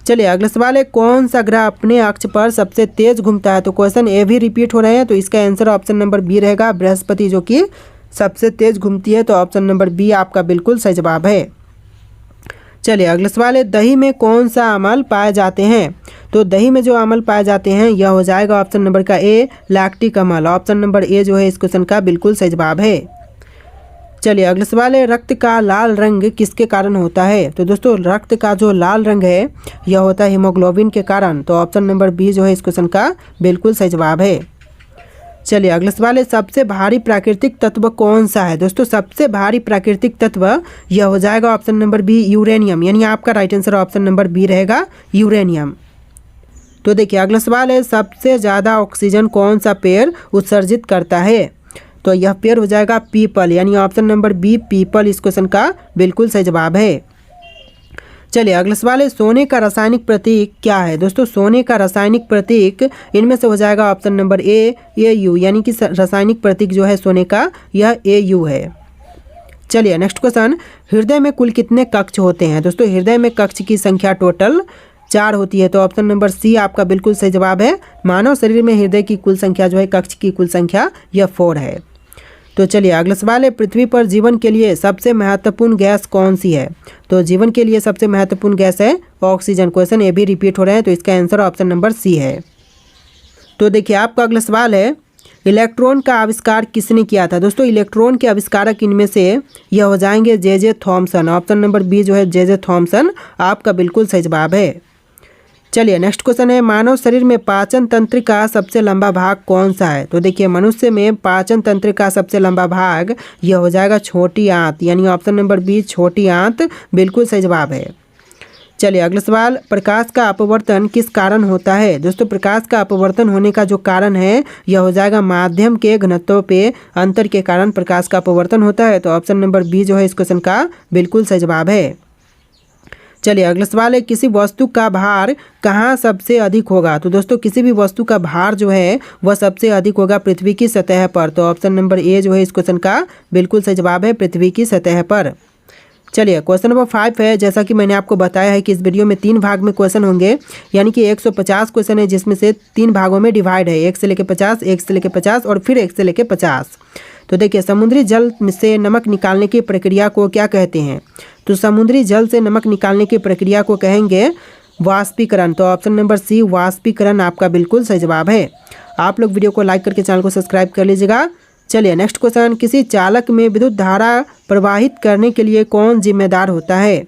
Speaker 1: चलिए अगला सवाल है, कौन सा ग्रह अपने अक्ष पर सबसे तेज घूमता है? तो क्वेश्चन ए भी रिपीट हो रहे हैं तो इसका आंसर ऑप्शन नंबर बी रहेगा, बृहस्पति जो कि सबसे तेज घूमती है। तो ऑप्शन नंबर बी आपका बिल्कुल सही जवाब है। चलिए अगला सवाल है, दही में कौन सा अम्ल पाए जाते हैं? तो दही में जो अम्ल पाए जाते हैं यह हो जाएगा ऑप्शन नंबर का ए लैक्टिक अम्ल। ऑप्शन नंबर ए जो है इस क्वेश्चन का बिल्कुल सही जवाब है। चलिए अगला सवाल है, रक्त का लाल रंग किसके कारण होता है? तो दोस्तों रक्त का जो लाल रंग है यह होता है हीमोग्लोबिन के कारण। तो ऑप्शन नंबर बी जो है इस क्वेश्चन का बिल्कुल सही जवाब है। चलिए अगला सवाल है, सबसे भारी प्राकृतिक तत्व कौन सा है? दोस्तों सबसे भारी प्राकृतिक तत्व यह हो जाएगा ऑप्शन नंबर बी यूरेनियम यानी आपका right answer option number B रहेगा यूरेनियम। तो देखिए अगला सवाल है, सबसे ज़्यादा ऑक्सीजन कौन सा पेड़ उत्सर्जित करता है? तो यह पेड़ हो जाएगा पीपल यानी ऑप्शन नंबर बी पीपल इस क्वेश्चन का बिल्कुल सही जवाब है। चलिए अगला सवाल है, सोने का रासायनिक प्रतीक क्या है? दोस्तों सोने का रासायनिक प्रतीक इनमें से हो जाएगा ऑप्शन नंबर ए यू यानी कि रासायनिक प्रतीक जो है सोने का यह AU है। चलिए नेक्स्ट क्वेश्चन, हृदय में कुल कितने कक्ष होते हैं? दोस्तों हृदय में कक्ष की संख्या टोटल 4 होती है। तो ऑप्शन नंबर सी आपका बिल्कुल सही जवाब है। मानव शरीर में हृदय की कुल संख्या जो है कक्ष की कुल संख्या यह 4 है। तो चलिए अगला सवाल है, पृथ्वी पर जीवन के लिए सबसे महत्वपूर्ण गैस कौन सी है? तो जीवन के लिए सबसे महत्वपूर्ण गैस है ऑक्सीजन। क्वेश्चन ये भी रिपीट हो रहे हैं तो इसका आंसर ऑप्शन नंबर सी है। तो देखिए आपका अगला सवाल है, इलेक्ट्रॉन का आविष्कार किसने किया था? दोस्तों इलेक्ट्रॉन के आविष्कारक इनमें से यह हो जाएंगे J Thomson. Option number B जो है जे थॉमसन आपका बिल्कुल सही जवाब है। चलिए नेक्स्ट क्वेश्चन है, मानव शरीर में पाचन तंत्र का सबसे लंबा भाग कौन सा है? तो देखिए मनुष्य में पाचन तंत्र का सबसे लंबा भाग यह हो जाएगा छोटी आंत यानी ऑप्शन नंबर बी छोटी आंत बिल्कुल सही जवाब है। चलिए अगला सवाल, प्रकाश का अपवर्तन किस कारण होता है। दोस्तों प्रकाश का अपवर्तन होने का जो कारण है यह हो जाएगा माध्यम के घनत्व पे अंतर के कारण प्रकाश का अपवर्तन होता है। तो ऑप्शन नंबर बी जो है इस क्वेश्चन का बिल्कुल सही जवाब है। चलिए अगला सवाल है, किसी वस्तु का भार कहाँ सबसे अधिक होगा। तो दोस्तों किसी भी वस्तु का भार जो है वह सबसे अधिक होगा पृथ्वी की सतह पर। तो ऑप्शन नंबर ए जो है इस क्वेश्चन का बिल्कुल सही जवाब है, पृथ्वी की सतह पर। चलिए क्वेश्चन नंबर 5 है। जैसा कि मैंने आपको बताया है कि इस वीडियो में 3 भाग में क्वेश्चन होंगे, यानी कि 150 क्वेश्चन है जिसमें से 3 भागों में डिवाइड है, 1 से लेकर 50, 1 से लेकर 50 और फिर 1 से लेकर 50। तो देखिए समुद्री जल से नमक निकालने की प्रक्रिया को क्या कहते हैं। तो समुद्री जल से नमक निकालने की प्रक्रिया को कहेंगे वाष्पीकरण। तो ऑप्शन नंबर सी वाष्पीकरण आपका बिल्कुल सही जवाब है। आप लोग वीडियो को लाइक करके चैनल को सब्सक्राइब कर लीजिएगा। चलिए नेक्स्ट क्वेश्चन, किसी चालक में विद्युत धारा प्रवाहित करने के लिए कौन जिम्मेदार होता है।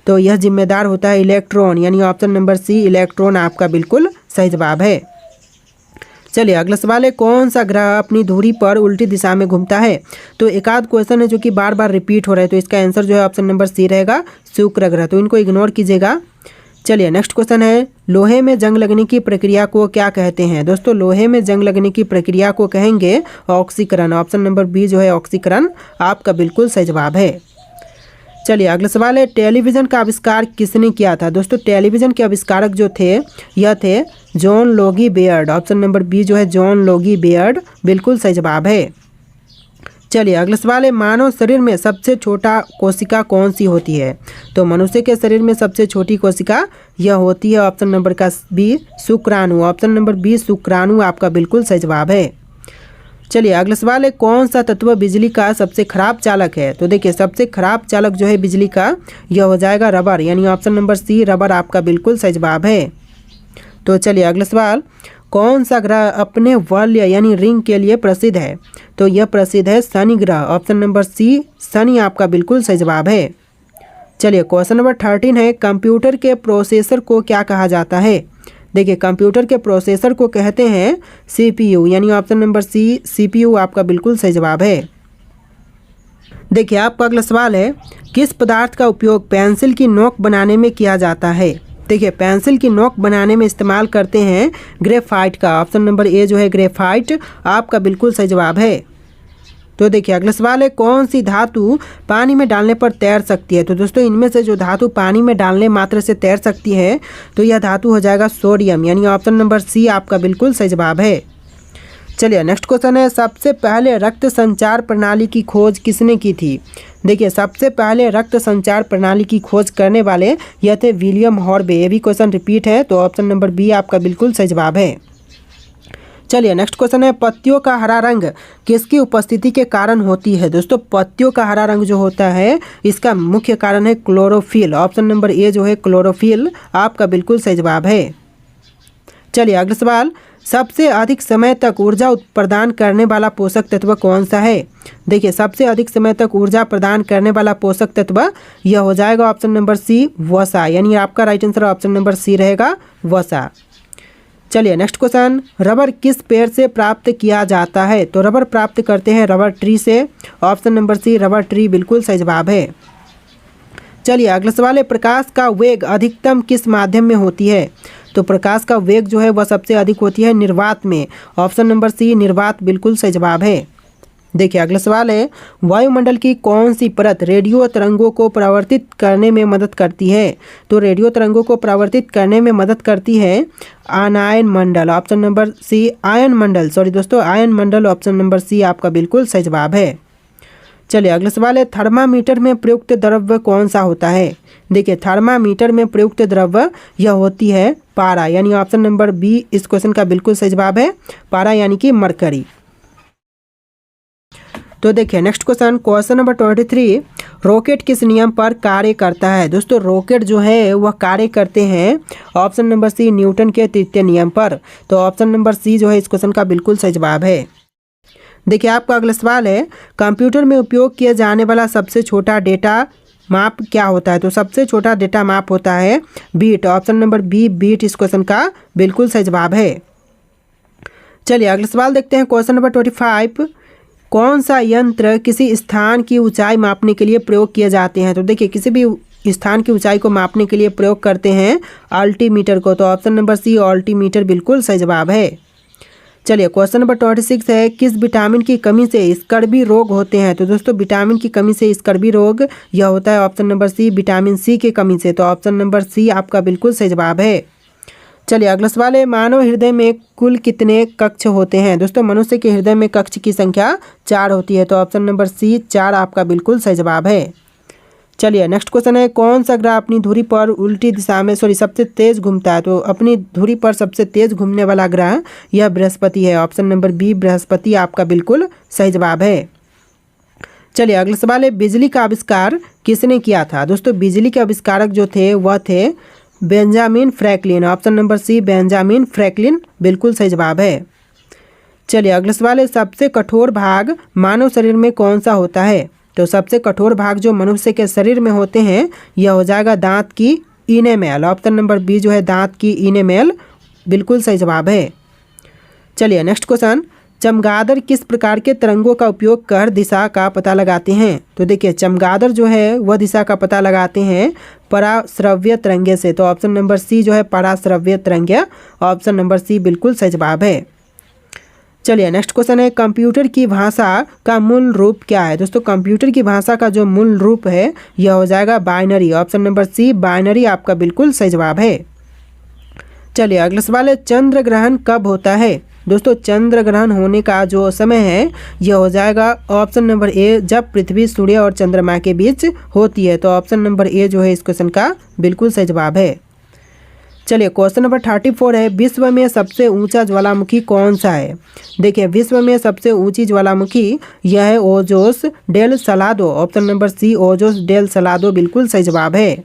Speaker 1: तो यह जिम्मेदार होता है इलेक्ट्रॉन, यानी ऑप्शन नंबर सी इलेक्ट्रॉन आपका बिल्कुल सही जवाब है। चलिए अगला सवाल है, कौन सा ग्रह अपनी धुरी पर उल्टी दिशा में घूमता है। तो एक आध क्वेश्चन है जो कि बार बार रिपीट हो रहा है, तो इसका आंसर जो है ऑप्शन नंबर सी रहेगा, शुक्र ग्रह। तो इनको इग्नोर कीजिएगा। चलिए नेक्स्ट क्वेश्चन है, लोहे में जंग लगने की प्रक्रिया को क्या कहते हैं। दोस्तों लोहे में जंग लगने की प्रक्रिया को कहेंगे ऑक्सीकरण। ऑप्शन नंबर बी जो है ऑक्सीकरण आपका बिल्कुल सही जवाब है। चलिए अगला सवाल है, टेलीविज़न का आविष्कार किसने किया था। दोस्तों टेलीविज़न के आविष्कारक जो थे यह थे John Logie Baird. Option number B जो है जॉन लोगी बेयर्ड बिल्कुल सही जवाब है। चलिए अगला सवाल है, मानव शरीर में सबसे छोटा कोशिका कौन सी होती है। तो मनुष्य के शरीर में सबसे छोटी कोशिका यह होती है ऑप्शन नंबर का बी शुक्राणु। ऑप्शन नंबर बी शुक्राणु आपका बिल्कुल सही जवाब है। चलिए अगला सवाल है, कौन सा तत्व बिजली का सबसे खराब चालक है। तो देखिए सबसे खराब चालक जो है बिजली का यह हो जाएगा रबर, यानी ऑप्शन नंबर सी रबर आपका बिल्कुल सही जवाब है। तो चलिए अगला सवाल, कौन सा ग्रह अपने वलय यानी रिंग के लिए प्रसिद्ध है। तो यह प्रसिद्ध है शनि ग्रह। ऑप्शन नंबर सी शनि आपका बिल्कुल सही जवाब है। चलिए क्वेश्चन नंबर 13 है, कंप्यूटर के प्रोसेसर को क्या कहा जाता है। देखिए कंप्यूटर के प्रोसेसर को कहते हैं CPU, यानी ऑप्शन नंबर सी CPU आपका बिल्कुल सही जवाब है। देखिए आपका अगला सवाल है, किस पदार्थ का उपयोग पेंसिल की नोक बनाने में किया जाता है। देखिए पेंसिल की नोक बनाने में इस्तेमाल करते हैं ग्रेफाइट का। ऑप्शन नंबर ए जो है ग्रेफाइट आपका बिल्कुल सही जवाब है। तो देखिए अगला सवाल है, कौन सी धातु पानी में डालने पर तैर सकती है। तो दोस्तों इनमें से जो धातु पानी में डालने मात्र से तैर सकती है तो यह धातु हो जाएगा सोडियम, यानी ऑप्शन नंबर सी आपका बिल्कुल सही जवाब है। चलिए नेक्स्ट क्वेश्चन है, सबसे पहले रक्त संचार प्रणाली की खोज किसने की थी। देखिए सबसे पहले रक्त संचार प्रणाली की खोज करने वाले यह थे विलियम हॉर्बे। ये भी क्वेश्चन रिपीट है, तो ऑप्शन नंबर बी आपका बिल्कुल सही जवाब है। चलिए नेक्स्ट क्वेश्चन है, पत्तियों का हरा रंग किसकी उपस्थिति के कारण होती है। दोस्तों पत्तियों का हरा रंग जो होता है इसका मुख्य कारण है क्लोरोफिल। ऑप्शन नंबर ए जो है क्लोरोफिल आपका बिल्कुल सही जवाब है। चलिए अगला सवाल, सबसे अधिक समय तक ऊर्जा प्रदान करने वाला पोषक तत्व कौन सा है। देखिए सबसे अधिक समय तक ऊर्जा प्रदान करने वाला पोषक तत्व यह हो जाएगा ऑप्शन नंबर सी वसा, यानी आपका right answer option number C रहेगा वसा। चलिए नेक्स्ट क्वेश्चन, रबर किस पेड़ से प्राप्त किया जाता है। तो रबर प्राप्त करते हैं रबर ट्री से। Option number C rubber tree बिल्कुल सही जवाब है। चलिए अगला सवाल है, प्रकाश का वेग अधिकतम किस माध्यम में होती है। तो प्रकाश का वेग जो है वह सबसे अधिक होती है निर्वात में। ऑप्शन नंबर सी निर्वात बिल्कुल सही जवाब है। देखिए अगला सवाल है, वायुमंडल की कौन सी परत रेडियो तरंगों को परावर्तित करने में मदद करती है। तो रेडियो तरंगों को परावर्तित करने में मदद करती है आयन मंडल। ऑप्शन नंबर सी आयन मंडल, सॉरी दोस्तों आयन मंडल ऑप्शन नंबर सी आपका बिल्कुल सही जवाब है। चलिए अगला सवाल है, थर्मामीटर में प्रयुक्त द्रव्य कौन सा होता है। देखिए थर्मामीटर में प्रयुक्त द्रव्य यह होती है पारा, यानी ऑप्शन नंबर बी इस क्वेश्चन का बिल्कुल सही जवाब है, पारा यानी कि मरकरी। तो देखिए next question, question number 23, rocket किस नियम पर कार्य करता है। दोस्तों रॉकेट जो है वह कार्य करते हैं ऑप्शन नंबर सी न्यूटन के तृतीय नियम पर। तो ऑप्शन नंबर सी जो है इस क्वेश्चन का बिल्कुल सही जवाब है। देखिए आपका अगला सवाल है, कंप्यूटर में उपयोग किया जाने वाला सबसे छोटा डेटा माप क्या होता है। तो सबसे छोटा डेटा माप होता है bit. Option number B bit इस क्वेश्चन का बिल्कुल सही जवाब है। चलिए अगला सवाल देखते हैं, क्वेश्चन नंबर 25, कौन सा यंत्र किसी स्थान की ऊंचाई मापने के लिए प्रयोग किए जाते हैं। तो देखिए किसी भी स्थान की ऊंचाई को मापने के लिए प्रयोग करते हैं अल्टीमीटर को, तो ऑप्शन नंबर सी अल्टीमीटर बिल्कुल सही जवाब है। चलिए क्वेश्चन नंबर 26 है, किस विटामिन की कमी से स्कर्वी रोग होते हैं? तो दोस्तों विटामिन की कमी से स्कर्वी रोग यह होता है option number C vitamin C की कमी से, तो ऑप्शन नंबर सी आपका बिल्कुल सही जवाब है। चलिए अगला सवाल है, मानव हृदय में कुल कितने कक्ष होते हैं? दोस्तों मनुष्य के हृदय में कक्ष की संख्या 4 होती है, तो ऑप्शन नंबर सी 4 आपका बिल्कुल सही जवाब है। चलिए नेक्स्ट क्वेश्चन है, कौन सा ग्रह अपनी धुरी पर उल्टी दिशा में सबसे तेज घूमता है? तो अपनी धुरी पर सबसे तेज घूमने वाला ग्रह यह बृहस्पति है, ऑप्शन नंबर बी बृहस्पति आपका बिल्कुल सही जवाब है। चलिए अगला सवाल है, बिजली का आविष्कार किसने किया था? दोस्तों बिजली के आविष्कारक जो थे वह थे Benjamin Franklin, option number C Benjamin Franklin बिल्कुल सही जवाब है। चलिए अगला सवाल है, सबसे कठोर भाग मानव शरीर में कौन सा होता है? तो सबसे कठोर भाग जो मनुष्य के शरीर में होते हैं यह हो जाएगा दांत की इनेमेल, ऑप्शन नंबर बी जो है दांत की इनेमेल बिल्कुल सही जवाब है। चलिए नेक्स्ट क्वेश्चन, चमगादड़ किस प्रकार के तरंगों का उपयोग कर दिशा का पता लगाते हैं? तो देखिए चमगादड़ जो है वह दिशा का पता लगाते हैं पराश्रव्य तरंगे से, तो ऑप्शन नंबर सी जो है पराश्रव्य तरंगे, ऑप्शन नंबर सी बिल्कुल सही जवाब है। चलिए नेक्स्ट क्वेश्चन है, कंप्यूटर की भाषा का मूल रूप क्या है? दोस्तों कंप्यूटर की भाषा का जो मूल रूप है यह हो जाएगा binary, option number C binary आपका बिल्कुल सही जवाब है। चलिए अगला सवाल है, चंद्र ग्रहण कब होता है? दोस्तों चंद्र ग्रहण होने का जो समय है यह हो जाएगा ऑप्शन नंबर ए जब पृथ्वी सूर्य और चंद्रमा के बीच होती है, तो ऑप्शन नंबर ए जो है इस क्वेश्चन का बिल्कुल सही जवाब है। चलिए क्वेश्चन नंबर 34 है, विश्व में सबसे ऊंचा ज्वालामुखी कौन सा है? देखिए विश्व में सबसे ऊंची ज्वालामुखी यह है Ojos del Salado, option number C Ojos del Salado बिल्कुल सही जवाब है।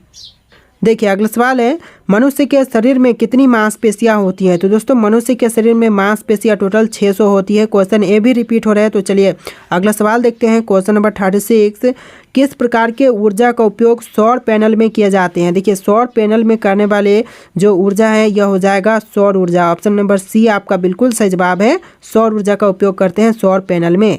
Speaker 1: देखिए अगला सवाल है, मनुष्य के शरीर में कितनी मांसपेशियां होती हैं? तो दोस्तों मनुष्य के शरीर में मांसपेशियां टोटल 600 होती है। क्वेश्चन ए भी रिपीट हो रहा है, तो चलिए अगला सवाल देखते हैं। क्वेश्चन नंबर 36, किस प्रकार के ऊर्जा का उपयोग सौर पैनल में किए जाते हैं? देखिए सौर पैनल में करने वाले जो ऊर्जा है यह हो जाएगा सौर ऊर्जा, ऑप्शन नंबर सी आपका बिल्कुल सही जवाब है। सौर ऊर्जा का उपयोग करते हैं सौर पैनल में।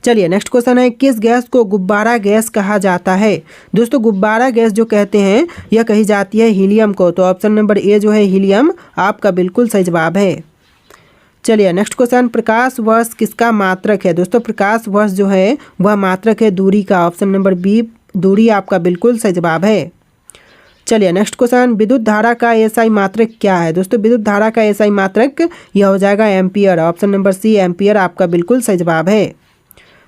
Speaker 1: चलिए नेक्स्ट क्वेश्चन है, किस गैस को गुब्बारा गैस कहा जाता है? दोस्तों गुब्बारा गैस जो कहते हैं यह कही जाती है हीलियम को, तो ऑप्शन नंबर ए जो है हीलियम आपका बिल्कुल सही जवाब है। चलिए नेक्स्ट क्वेश्चन, प्रकाश वर्ष किसका मात्रक है? दोस्तों प्रकाश वर्ष जो है वह मात्रक है दूरी का, ऑप्शन नंबर बी दूरी आपका बिल्कुल सही जवाब है। चलिए नेक्स्ट क्वेश्चन, विद्युत धारा का एसआई मात्रक क्या है? दोस्तों विद्युत धारा का एसआई मात्रक यह हो जाएगा ampere, option number C ampere आपका बिल्कुल सही जवाब है।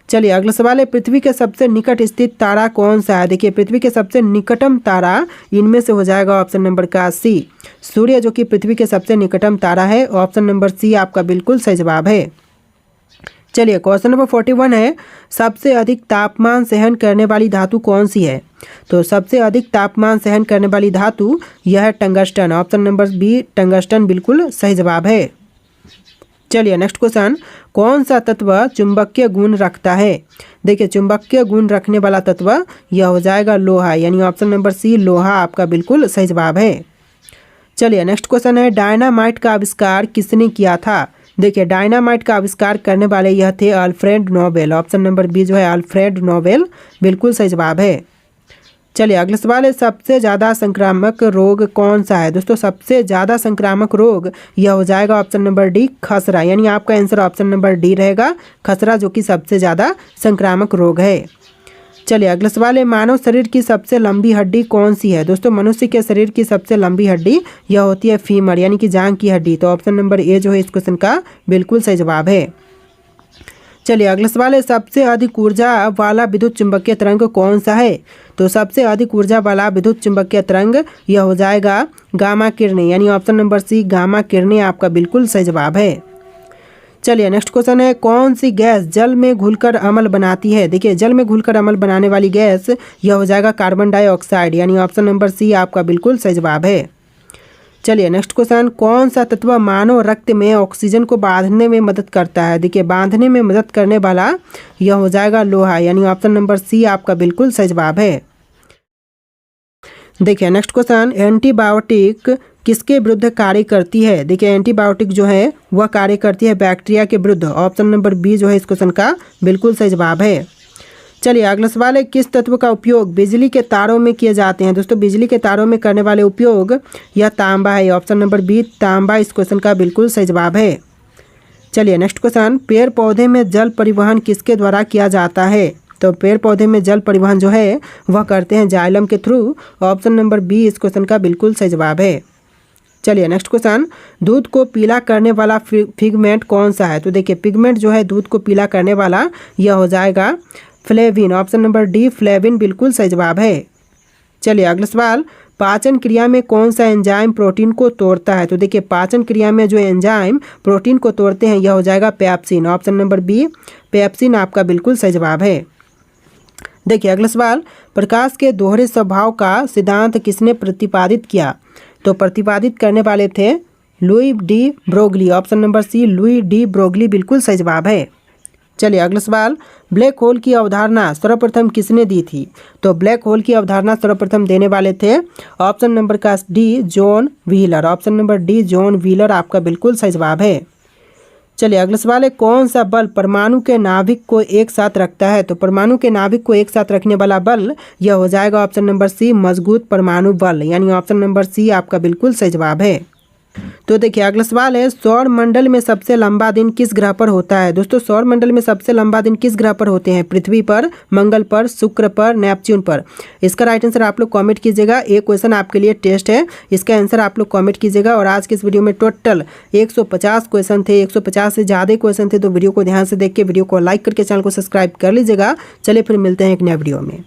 Speaker 1: चलिए अगला सवाल है, पृथ्वी के सबसे निकट स्थित तारा कौन सा है? देखिए पृथ्वी के सबसे निकटम तारा इनमें से हो जाएगा ऑप्शन नंबर का सी सूर्य, जो कि पृथ्वी के सबसे निकटम तारा है, ऑप्शन नंबर सी आपका बिल्कुल सही जवाब है। चलिए क्वेश्चन नंबर 41 है, सबसे अधिक तापमान सहन करने वाली धातु कौन सी है? तो सबसे अधिक तापमान सहन करने वाली धातु यह है tungsten, option number B tungsten बिल्कुल सही जवाब है। चलिए नेक्स्ट क्वेश्चन, कौन सा तत्व चुंबकीय गुण रखता है? देखिए चुंबकीय गुण रखने वाला तत्व यह हो जाएगा लोहा, यानी ऑप्शन नंबर सी लोहा आपका बिल्कुल सही जवाब है। चलिए नेक्स्ट क्वेश्चन है, डायनामाइट का आविष्कार किसने किया था? देखिए डायनामाइट का आविष्कार करने वाले यह थे Alfred Nobel, option number B जो है अल्फ्रेड नोबेल बिल्कुल सही जवाब है। चलिए अगला सवाल है, सबसे ज़्यादा संक्रामक रोग कौन सा है? दोस्तों सबसे ज़्यादा संक्रामक रोग यह हो जाएगा ऑप्शन नंबर डी खसरा, यानी आपका आंसर ऑप्शन नंबर डी रहेगा खसरा, जो कि सबसे ज़्यादा संक्रामक रोग है। चलिए अगला सवाल है, मानव शरीर की सबसे लंबी हड्डी कौन सी है? दोस्तों मनुष्य के शरीर की सबसे लंबी हड्डी यह होती है फीमर, यानी कि जांघ की हड्डी, तो ऑप्शन नंबर ए जो है इस क्वेश्चन का बिल्कुल सही जवाब है। चलिए अगला सवाल है, सबसे अधिक ऊर्जा वाला विद्युत चुंबकीय तरंग कौन सा है? तो सबसे अधिक ऊर्जा वाला विद्युत चुंबकीय तरंग यह हो जाएगा गामा किरणें, यानी ऑप्शन नंबर सी गामा किरणें आपका बिल्कुल सही जवाब है। चलिए नेक्स्ट क्वेश्चन है, कौन सी गैस जल में घुलकर अम्ल बनाती है? देखिए जल में घुलकर अम्ल बनाने वाली गैस यह हो जाएगा कार्बन डाइऑक्साइड, यानी ऑप्शन नंबर सी आपका बिल्कुल सही जवाब है। चलिए नेक्स्ट क्वेश्चन, कौन सा तत्व मानव रक्त में ऑक्सीजन को बांधने में मदद करता है? देखिए बांधने में मदद करने वाला यह हो जाएगा लोहा, यानी ऑप्शन नंबर सी आपका बिल्कुल सही जवाब है। देखिए नेक्स्ट क्वेश्चन, एंटीबायोटिक किसके विरुद्ध कार्य करती है? देखिए एंटीबायोटिक जो है वह कार्य करती है बैक्टीरिया के विरुद्ध, ऑप्शन नंबर बी जो है इस क्वेश्चन का बिल्कुल सही जवाब है। चलिए अगला सवाल है, किस तत्व का उपयोग बिजली के तारों में किए जाते हैं। दोस्तों बिजली के तारों में करने वाले उपयोग यह तांबा है। ऑप्शन नंबर बी तांबा इस क्वेश्चन का बिल्कुल सही जवाब है। चलिए नेक्स्ट क्वेश्चन, पेड़ पौधे में जल परिवहन किसके द्वारा किया जाता है। तो पेड़ पौधे में जल परिवहन जो है वह करते हैं जाइलम के थ्रू। ऑप्शन नंबर बी इस क्वेश्चन का बिल्कुल सही जवाब है। चलिए नेक्स्ट क्वेश्चन, दूध को पीला करने वाला पिगमेंट कौन सा है। तो देखिए पिगमेंट जो है दूध को पीला करने वाला यह हो जाएगा flavin. Option number D flavin बिल्कुल सही जवाब है। चलिए अगला सवाल, पाचन क्रिया में कौन सा एंजाइम प्रोटीन को तोड़ता है। तो देखिए पाचन क्रिया में जो एंजाइम प्रोटीन को तोड़ते हैं यह हो जाएगा pepsin. Option number B pepsin आपका बिल्कुल सही जवाब है। देखिए अगला सवाल, प्रकाश के दोहरे स्वभाव का सिद्धांत किसने प्रतिपादित किया। तो प्रतिपादित करने वाले थे Louis de Broglie. Option number C Louis de Broglie बिल्कुल सही जवाब है। चलिए अगला सवाल, ब्लैक होल की अवधारणा सर्वप्रथम किसने दी थी। तो ब्लैक होल की अवधारणा सर्वप्रथम देने वाले थे ऑप्शन नंबर का D John wheeler. Option number D John wheeler आपका बिल्कुल सही जवाब है। चलिए अगला सवाल है, कौन सा बल परमाणु के नाभिक को एक साथ रखता है। तो परमाणु के नाभिक को एक साथ रखने वाला बल यह हो जाएगा ऑप्शन नंबर सी मजबूत परमाणु बल, यानी ऑप्शन नंबर सी आपका बिल्कुल सही जवाब है। तो देखिए अगला सवाल है, सौर मंडल में सबसे लंबा दिन किस ग्रह पर होता है। दोस्तों सौर मंडल में सबसे लंबा दिन किस ग्रह पर होते हैं। पृथ्वी पर, मंगल पर, शुक्र पर, नेपच्यून पर। इसका राइट आंसर आप लोग कमेंट कीजिएगा। एक क्वेश्चन आपके लिए टेस्ट है, इसका आंसर आप लोग कमेंट कीजिएगा। और आज के इस वीडियो में टोटल 150 क्वेश्चन थे, 150 से ज़्यादा क्वेश्चन थे। तो वीडियो को ध्यान से देख के वीडियो को लाइक करके चैनल को सब्सक्राइब कर लीजिएगा। चलिए फिर मिलते हैं एक नए वीडियो में।